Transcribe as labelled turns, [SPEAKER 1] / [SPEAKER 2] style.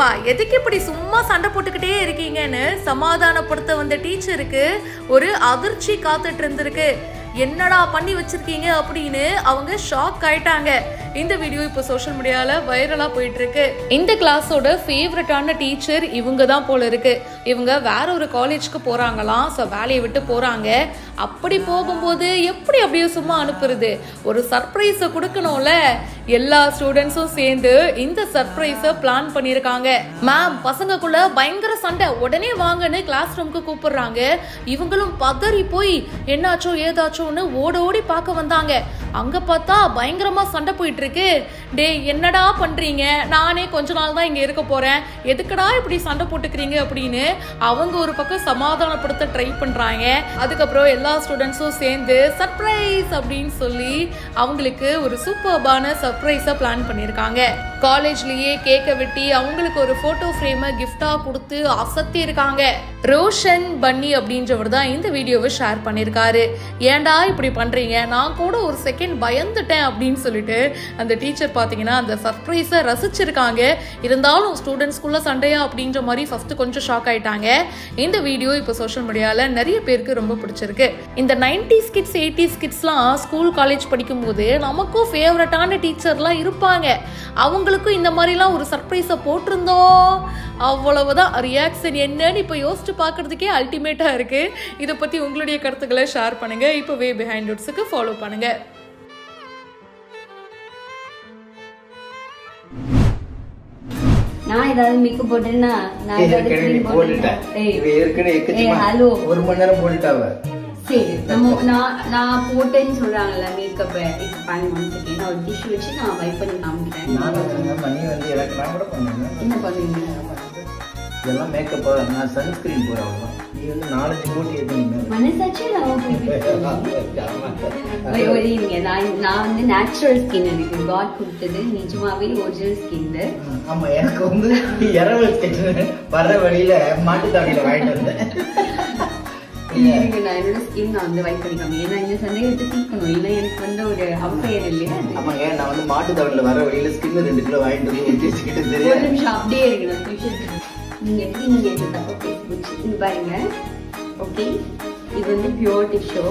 [SPEAKER 1] ஏப்பா எதுக்கு இப்படி சும்மா சண்டை போட்டுக்கிட்டே இருக்கீங்கன்னு சமாதானப்படுத்த வந்த டீச்சருக்கு ஒரு அதிர்ச்சி காத்துட்டு இருந்திருக்கு. என்னடா பண்ணி வச்சிருக்கீங்க அப்படின்னு அவங்க ஷாக் ஆயிட்டாங்க. இந்த வீடியோ இப்போ சோஷியல் மீடியால வைரலா போயிட்டு இருக்கு. இந்த கிளாஸோட ஃபேவரட்டான டீச்சர் இவங்க தான் போல இருக்கு. இவங்க வேற ஒரு காலேஜ்க்கு போறாங்களாம். ஸோ வேலையை விட்டு போறாங்க. அப்படி போகும்போது எப்படி அப்படியே சும்மா அனுப்புறது? ஒரு சர்ப்ரைஸை கொடுக்கணும்ல. எல்லா ஸ்டூடெண்ட்ஸும் சேர்ந்து இந்த சர்ப்ரைஸை பிளான் பண்ணியிருக்காங்க. மேம் பசங்களுக்குள்ள பயங்கர சண்டை, உடனே வாங்கன்னு கிளாஸ் ரூமுக்கு கூப்பிடுறாங்க. இவங்களும் பதறி போய் என்னாச்சோ ஏதாச்சோன்னு ஓட ஓடி பார்க்க வந்தாங்க. அங்க பார்த்தா பயங்கரமா சண்டை போயிட்டு இருக்கு. டே என்னடா பண்றீங்க? நானே கொஞ்ச நாள் தான் இங்க இருக்க போறேன், எதுக்கடா இப்படி சண்டை போட்டுக்கிறீங்க அப்படின்னு அவங்க ஒரு பக்கம் சமாதானப்படுத்த ட்ரை பண்றாங்க. அதுக்கப்புறம் எல்லா ஸ்டூடெண்ட்ஸும் சேர்ந்து சர்ப்ரைஸ் அப்படின்னு சொல்லி அவங்களுக்கு ஒரு சூப்பர்பான சர்ப்ரைஸை பிளான் பண்ணியிருக்காங்க. காலேஜ்லயே கேக்க வெட்டி அவங்களுக்கு ஒரு போட்டோ ஃப்ரேமை கிஃப்டா கொடுத்து அசத்தி இருக்காங்க. ரோஷன் பன்னி அப்படின்றவர் தான் இந்த வீடியோவை ஷேர் பண்ணியிருக்காரு. ஏன்டா இப்படி பண்றீங்க? நான் கூட ஒரு செகண்ட் பயந்துட்டேன் அப்படின்னு சொல்லிட்டு அந்த டீச்சர் பாத்தீங்கன்னா அந்த சர்ப்ரைஸை ரசிச்சிருக்காங்க. இருந்தாலும் ஸ்டூடெண்ட்ஸ்குள்ள சண்டையா அப்படின்ற மாதிரி ஃபர்ஸ்ட் கொஞ்சம் ஷாக் ஆயிட்டாங்க. இந்த வீடியோ இப்போ சோஷியல் மீடியால நிறைய பேருக்கு ரொம்ப பிடிச்சிருக்கு. இந்த 90s kids 80s கிட்ஸ்லாம் school college படிக்கும் போது நமக்கும் ஃபேவரட்டான டீச்சர்லாம் இருப்பாங்க. அவங்களுக்கும் இந்த மாதிரிலாம் ஒரு சர்ப்ரைஸை போட்டிருந்தோம். அவ்வளவுதான். ரியாக்ஷன் என்னன்னு இப்போ யோசிச்சு பார்க்கறதுக்கே அல்டிமேட்டா இருக்கு. இதை பத்தி உங்களுடைய கருத்துக்களை ஷேர் பண்ணுங்க. இப்போவே பிஹைண்ட் ரூட்ஸுக்கு ஃபாலோ பண்ணுங்க.
[SPEAKER 2] நான் ஏதாவது மேக்கப் போட்டேன்னா நான் ஏதாவது க்ரீம் போட்டுட்டேன். ஹலோ
[SPEAKER 3] ஒரு மணி நேரம் போட்டுட்டாவ.
[SPEAKER 2] சரி நான் போட்டேன்னு சொல்றாங்கல்ல மேக்கப். இப்போ பாருங்க 1 செகண்ட் ஒரு டிஷ்யூ வச்சு நான் வைப் பண்ணி காமிக்கிறேன்.
[SPEAKER 3] மணி வந்து எனக்கு நான் கூட பண்ணுவேன்.
[SPEAKER 2] என்ன பண்ணுவீங்க?
[SPEAKER 3] இதெல்லாம் மேக்கப். நான் சன்ஸ்கிரீன் போறேன். நீ வந்து 4 போட்டு எடுத்தீங்க
[SPEAKER 2] மனசாச்சு. நான் வந்து நேச்சுரல் ஸ்கின். எனக்கு காட் கொடுத்தது நிஜமாவே ஒரிஜினல் ஸ்கின்.
[SPEAKER 3] ஆமா எனக்கு வந்து இரவல் ஸ்கின் வர வழியில மாட்டுத்தாடியில வாங்கிட்டு வந்தேன்.
[SPEAKER 2] நான் என்னோட ஸ்கின் நான் வந்து வைப் பண்ணிக்காம. ஏன்னா இந்த சந்தேகத்தை தீர்க்கணும். ஏன்னா எனக்கு வந்து ஒரு அவசியம் இல்லையா?
[SPEAKER 3] ஆமாங்க நான் வந்து மாட்டுத்தாடியில வர வழியில ஸ்கின் 2 கிலோ வாங்கிட்டு வந்து ஊற்றிச்சுக்கிட்டு தெரியும்.
[SPEAKER 2] ஒரு நிமிஷம் அப்படியே இருக்கணும். நீங்க எப்படி நீங்க தப்பா பேசி இங்க பாருங்க. ஓகே இது வந்து பியூர் டிஷ்யூ.